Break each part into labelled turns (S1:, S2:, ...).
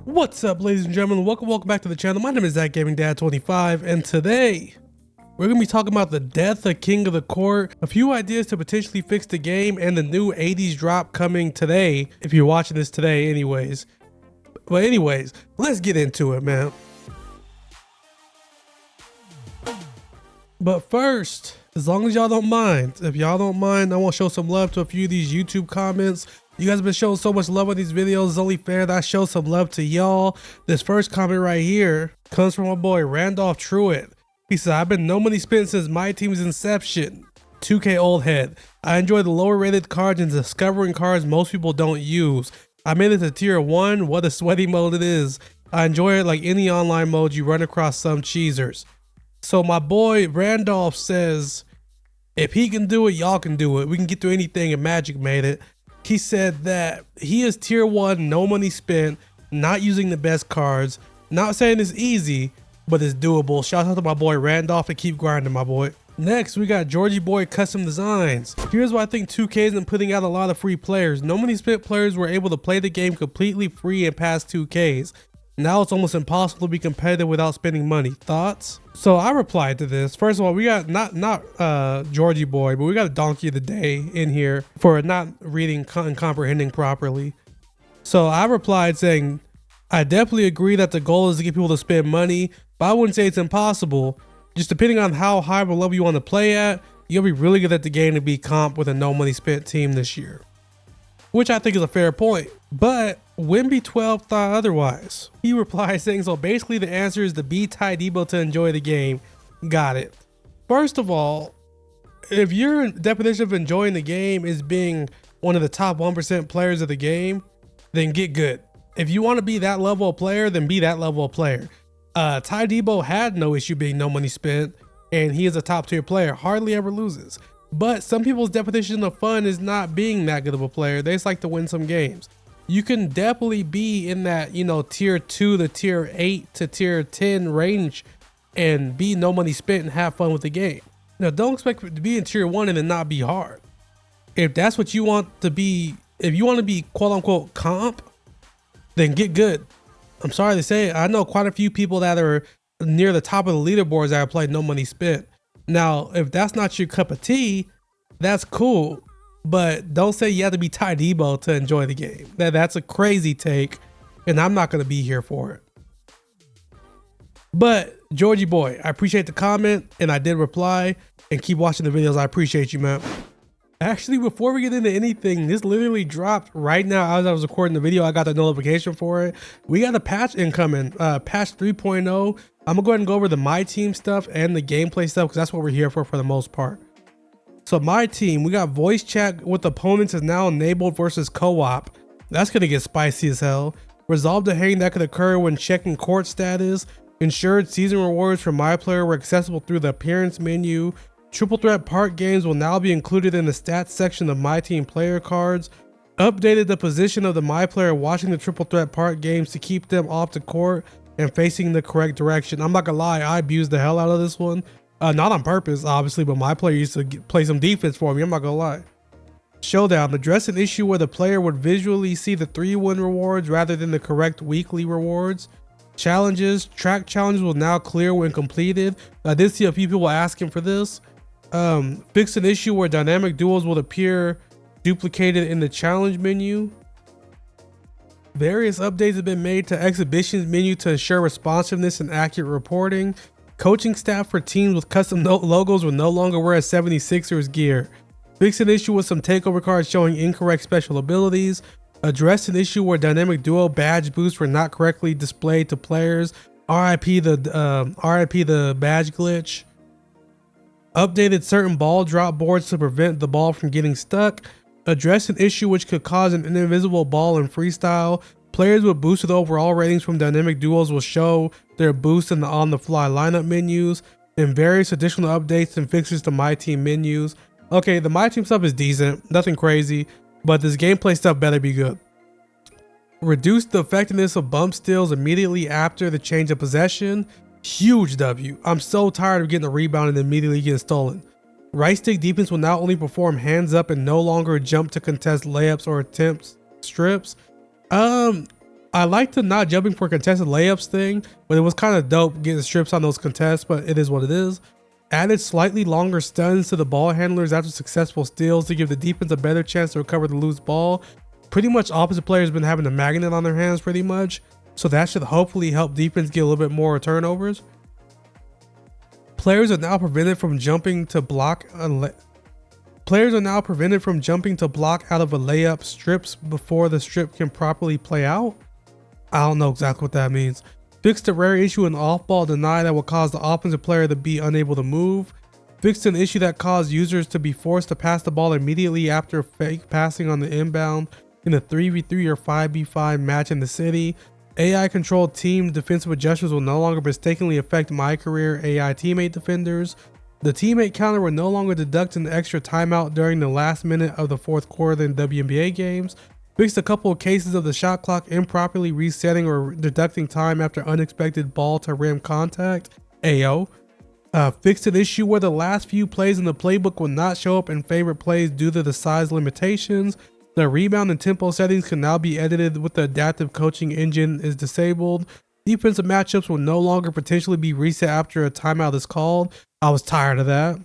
S1: What's up, ladies and gentlemen? Welcome back to the channel. My name is ZachGamingDad25, and today we're gonna be talking about the death of King of the Court, a few ideas to potentially fix the game, and the new 80s drop coming today, if you're watching this today anyways. But anyways, let's get into it, man. But first, as long as y'all don't mind, if y'all don't mind, I want to show some love to a few of these YouTube comments. You guys have been showing so much love on these videos. It's only fair that I show some love to y'all. This first comment right here comes from my boy Randolph Truitt. He said, I've been no money spent since MyTEAM's inception. 2K old head. I enjoy the lower rated cards and discovering cards most people don't use. I made it to tier 1. What a sweaty mode it is. I enjoy it like any online mode you run across some cheesers. So my boy Randolph says, if he can do it, y'all can do it. We can get through anything and Magic made it. He said that he is tier 1, no money spent, not using the best cards. Not saying it's easy, but it's doable. Shout out to my boy Randolph and keep grinding, my boy. Next, we got Georgie Boy Custom Designs. Here's why I think 2K isn't putting out a lot of free players. No money spent players were able to play the game completely free in past 2Ks. Now it's almost impossible to be competitive without spending money. Thoughts? So I replied to this. First of all, we got not Georgie Boy, but we got a Donkey of the Day in here for not reading and comprehending properly. So I replied saying, I definitely agree that the goal is to get people to spend money, but I wouldn't say it's impossible. Just depending on how high of a level you want to play at, you'll be really good at the game to be comp with a no money spent team this year. Which I think is a fair point. But Wimby12 thought otherwise. He replied saying, so basically the answer is to be Ty Debo to enjoy the game. Got it. First of all, if your definition of enjoying the game is being one of the top 1% players of the game, then get good. If you want to be that level of player, then be that level of player. Ty Debo had no issue being no money spent, and he is a top tier player, hardly ever loses. But some people's definition of fun is not being that good of a player. They just like to win some games. You can definitely be in that, tier 2 to tier 8 to tier 10 range and be no money spent and have fun with the game. Now, don't expect it to be in tier 1 and then not be hard. If that's what you want to be, if you want to be quote unquote comp, then get good. I'm sorry to say it. I know quite a few people that are near the top of the leaderboards that have played no money spent. Now, if that's not your cup of tea, that's cool. But don't say you have to be Ty Debo to enjoy the game. That's a crazy take, and I'm not going to be here for it. But Georgie Boy, I appreciate the comment, and I did reply, and keep watching the videos. I appreciate you, man. Actually, before we get into anything, this literally dropped right now as I was recording the video. I got the notification for it. We got a patch incoming, patch 3.0. I'm gonna go ahead and go over the MyTEAM stuff and the gameplay stuff because that's what we're here for the most part. So MyTEAM, we got voice chat with opponents is now enabled versus co-op. That's gonna get spicy as hell. Resolve the hang that could occur when checking court status. Ensured season rewards for MyPlayer were accessible through the appearance menu. Triple threat part games will now be included in the stats section of MyTEAM player cards. Updated the position of the MyPlayer watching the triple threat part games to keep them off the court and facing the correct direction. I'm not gonna lie, I abused the hell out of this one. Not on purpose, obviously, but my player used to play some defense for me. I'm not gonna lie. Showdown, address an issue where the player would visually see the 3-win rewards rather than the correct weekly rewards. Challenges, track challenges will now clear when completed. I did see a few people asking for this. Fix an issue where dynamic duels will appear duplicated in the challenge menu. Various updates have been made to exhibitions menu to ensure responsiveness and accurate reporting. Coaching staff for teams with custom logos will no longer wear a 76ers gear. Fix an issue with some takeover cards showing incorrect special abilities. Address an issue where dynamic duo badge boosts were not correctly displayed to players. RIP the badge glitch. Updated certain ball drop boards to prevent the ball from getting stuck. Address an issue which could cause an invisible ball in freestyle. Players with boosted overall ratings from dynamic duos will show their boost in the on-the-fly lineup menus, and various additional updates and fixes to MyTEAM menus. Okay, the MyTEAM stuff is decent, nothing crazy, but this gameplay stuff better be good. Reduce the effectiveness of bump steals immediately after the change of possession. Huge W. I'm so tired of getting a rebound and immediately getting stolen. Right stick defense will now only perform hands up and no longer jump to contest layups or attempts strips. I like the not jumping for contested layups thing, but it was kind of dope getting strips on those contests, but it is what it is. Added slightly longer stuns to the ball handlers after successful steals to give the defense a better chance to recover the loose ball. Pretty much opposite players been having a magnet on their hands pretty much, so that should hopefully help defense get a little bit more turnovers. Players are now prevented from jumping to block out of a layup strips before the strip can properly play out. I don't know exactly what that means. Fixed a rare issue in off-ball deny that will cause the offensive player to be unable to move. Fixed an issue that caused users to be forced to pass the ball immediately after fake passing on the inbound in a 3v3 or 5v5 match in the city. AI-controlled team defensive adjustments will no longer mistakenly affect my career AI teammate defenders. The teammate counter will no longer deduct an extra timeout during the last minute of the fourth quarter in WNBA games. Fixed a couple of cases of the shot clock improperly resetting or deducting time after unexpected ball to rim contact. Ayo. Fixed an issue where the last few plays in the playbook will not show up in favorite plays due to the size limitations. The rebound and tempo settings can now be edited with the adaptive coaching engine is disabled. Defensive matchups will no longer potentially be reset after a timeout is called. I was tired of that.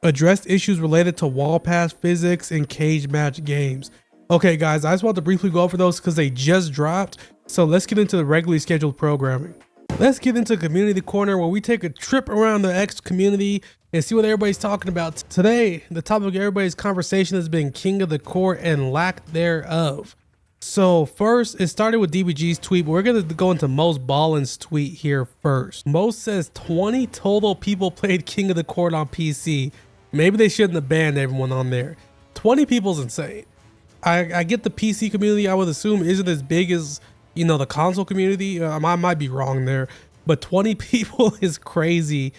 S1: Addressed issues related to wall pass physics in cage match games. Okay guys, I just want to briefly go over those because they just dropped. So let's get into the regularly scheduled programming. Let's get into Community Corner where we take a trip around the X community and see what everybody's talking about. Today, the topic of everybody's conversation has been King of the Court and lack thereof. So first, it started with DBG's tweet, but we're going to go into Most Ballin's tweet here first. Most says 20 total people played King of the Court on PC. Maybe they shouldn't have banned everyone on there. 20 people's insane. I get the PC community, I would assume, isn't as big as, you know, the console community. I might be wrong there, but 20 people is crazy.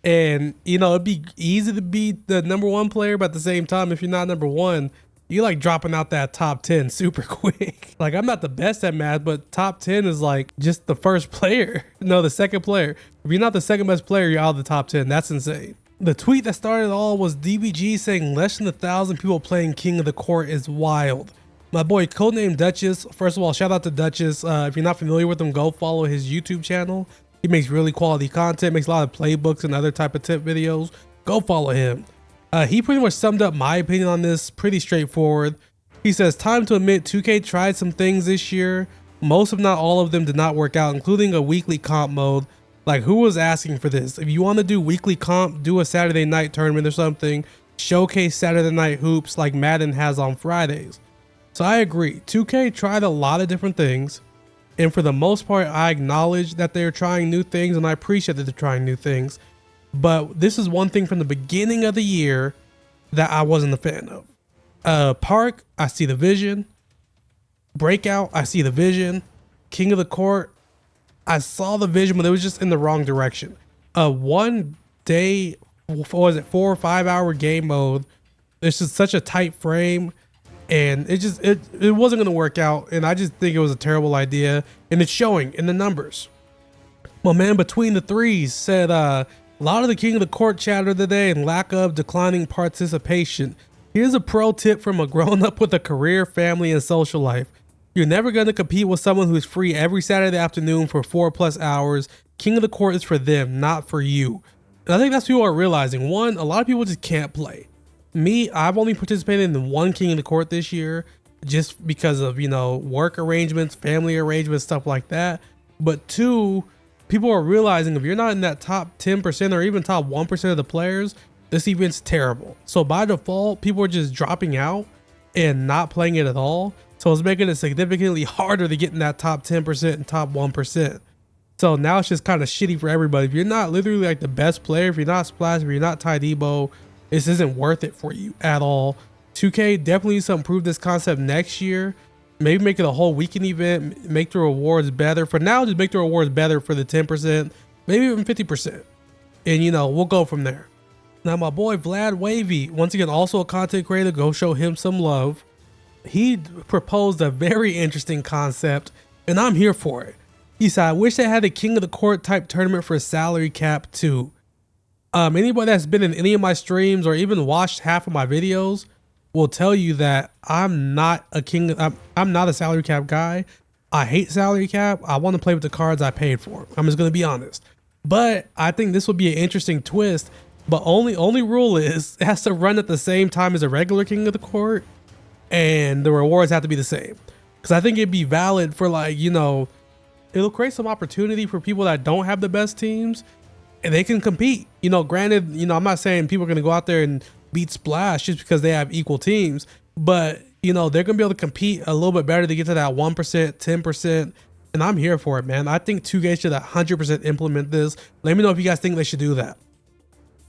S1: And, you know, it'd be easy to be the #1 player, but at the same time, if you're not #1, you're like dropping out that top 10 super quick. Like, I'm not the best at math, but top 10 is like just the first player. No, the second player. If you're not the second best player, you're out of the top 10. That's insane. The tweet that started it all was DBG saying less than 1,000 people playing King of the Court is wild. My boy codename Duchess, first of all, shout out to Duchess. If you're not familiar with him, go follow his YouTube channel. He makes really quality content, makes a lot of playbooks and other type of tip videos. Go follow him. He pretty much summed up my opinion on this pretty straightforward. He says, time to admit 2K tried some things this year. Most if not all of them did not work out, including a weekly comp mode. Like, who was asking for this? If you want to do weekly comp, do a Saturday night tournament or something. Showcase Saturday night hoops like Madden has on Fridays. So I agree. 2K tried a lot of different things. And for the most part, I acknowledge that they're trying new things and I appreciate that they're trying new things. But this is one thing from the beginning of the year that I wasn't a fan of. Park, I see the vision. Breakout, I see the vision. King of the Court, I saw the vision, but it was just in the wrong direction. One day, what was it, 4 or 5 hour game mode. It's just such a tight frame. And it wasn't going to work out. And I just think it was a terrible idea. And it's showing in the numbers. My man Between the Threes said, a lot of the King of the Court chatter today and lack of declining participation. Here's a pro tip from a grown up with a career, family, and social life. You're never going to compete with someone who's free every Saturday afternoon for 4+ hours. King of the Court is for them, not for you. And I think that's what people are realizing. One, a lot of people just can't play. Me, I've only participated in one King of the Court this year just because of, you know, work arrangements, family arrangements, stuff like that. But two, people are realizing if you're not in that top 10% or even top 1% of the players, this event's terrible. So by default, people are just dropping out and not playing it at all. So it's making it significantly harder to get in that top 10% and top 1%. So now it's just kind of shitty for everybody. If you're not literally like the best player, if you're not Splash, if you're not Ty Debo, this isn't worth it for you at all. 2K definitely needs to improve this concept next year. Maybe make it a whole weekend event, make the rewards better. For now, just make the rewards better for the 10%, maybe even 50%. And, you know, we'll go from there. Now, my boy Vlad Wavy, once again, also a content creator, go show him some love. He proposed a very interesting concept, and I'm here for it. He said, I wish they had a King of the Court type tournament for salary cap too. Anybody that's been in any of my streams or even watched half of my videos will tell you that I'm not a salary cap guy. I hate salary cap. I want to play with the cards I paid for. I'm just gonna be honest. But I think this would be an interesting twist. But only rule is it has to run at the same time as a regular King of the Court, and the rewards have to be the same. Because I think it'd be valid for, like, you know, it'll create some opportunity for people that don't have the best teams, and they can compete. You know, granted, you know, I'm not saying people are gonna go out there and beat Splash just because they have equal teams, but you know, they're gonna be able to compete a little bit better to get to that 1%, 10%. And I'm here for it, man. I think 2K should 100% implement this. Let me know if you guys think they should do that.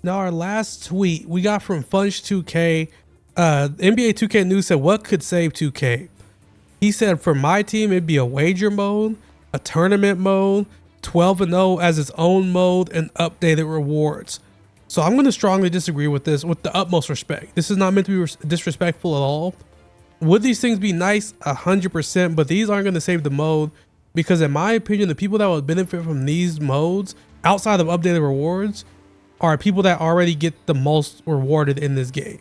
S1: Now, our last tweet we got from Funch2K. NBA 2K News said, what could save 2K? He said, for my team, it'd be a wager mode, a tournament mode, 12-0 as its own mode, and updated rewards. So I'm going to strongly disagree with this with the utmost respect. This is not meant to be disrespectful at all. Would these things be nice? 100%, but these aren't going to save the mode, because in my opinion, the people that would benefit from these modes outside of updated rewards are people that already get the most rewarded in this game.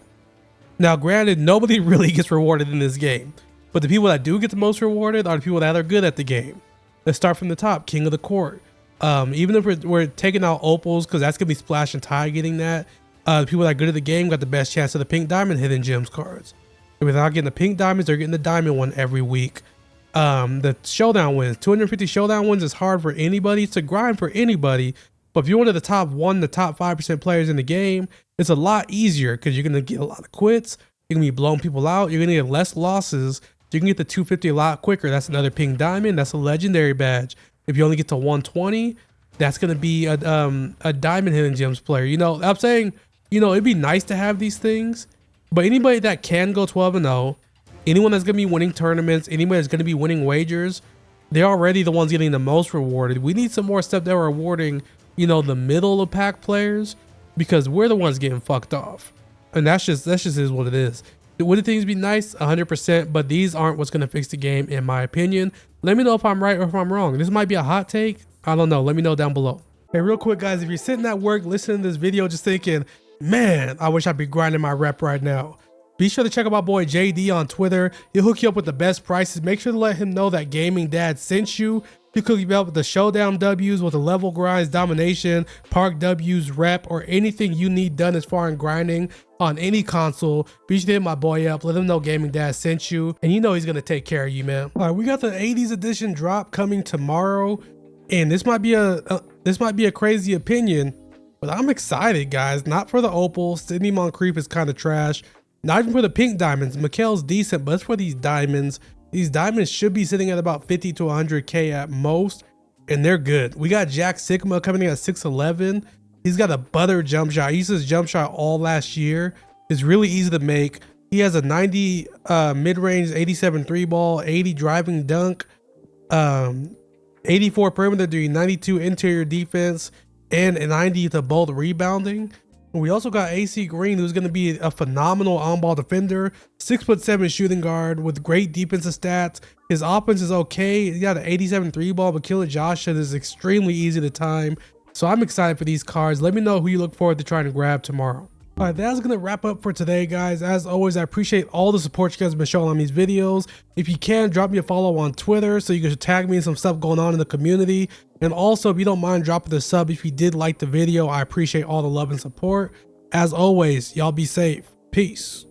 S1: Now, granted, nobody really gets rewarded in this game, but the people that do get the most rewarded are the people that are good at the game. Let's start from the top, King of the Court. Even if we're taking out opals, because that's gonna be Splash and Ty getting that, the people that are good at the game got the best chance of the pink diamond hidden gems cards. And without getting the pink diamonds, they're getting the diamond one every week. The showdown wins, 250 showdown wins is hard for anybody. It's a grind for anybody, but if you're one of the top 5% players in the game, it's a lot easier because you're gonna get a lot of quits. You're gonna be blowing people out. You're gonna get less losses. You can get the 250 a lot quicker. That's another pink diamond. That's a legendary badge. If you only get to 120, that's gonna be a diamond hidden gems player. You know, I'm saying, you know, it'd be nice to have these things, but anybody that can go 12-0, anyone that's gonna be winning tournaments, anybody that's gonna be winning wagers, they're already the ones getting the most rewarded. We need some more stuff that are rewarding, you know, the middle of pack players, because we're the ones getting fucked off. And that's just is what it is. Would the things be nice? 100%, but these aren't what's gonna fix the game, in my opinion. Let me know if I'm right or if I'm wrong. This might be a hot take. I don't know. Let me know down below. Hey, real quick, guys, if you're sitting at work listening to this video just thinking, man, I wish I'd be grinding my rep right now, be sure to check out my boy JD on Twitter. He'll hook you up with the best prices. Make sure to let him know that Gaming Dad sent you. He'll hook you up with the showdown W's, with the level grinds, domination, park W's, rep, or anything you need done as far as grinding on any console. Be sure to hit my boy up. Let him know Gaming Dad sent you, and you know he's gonna take care of you, man. All right, we got the 80s edition drop coming tomorrow, and this might be a crazy opinion, but I'm excited, guys. Not for the opal. Sydney Moncrief is kind of trash. Not even for the pink diamonds. Mikhail's decent, but it's for these diamonds. These diamonds should be sitting at about 50 to 100K at most, and they're good. We got Jack Sigma coming in at 6'11". He's got a butter jump shot. He used his jump shot all last year. It's really easy to make. He has a 90 mid-range, 87 3 ball, 80 driving dunk, 84 perimeter, doing 92 interior defense, and a 90 to both rebounding. And we also got AC Green, who's going to be a phenomenal on-ball defender, 6'7" shooting guard with great defensive stats. His offense is okay. He got an 87 3 ball, but Killer Josh is extremely easy to time. So I'm excited for these cards. Let me know who you look forward to trying to grab tomorrow. All right, that's going to wrap up for today, guys. As always, I appreciate all the support you guys have been showing on these videos. If you can, drop me a follow on Twitter so you can tag me in some stuff going on in the community. And also, if you don't mind dropping the sub if you did like the video, I appreciate all the love and support. As always, y'all be safe. Peace.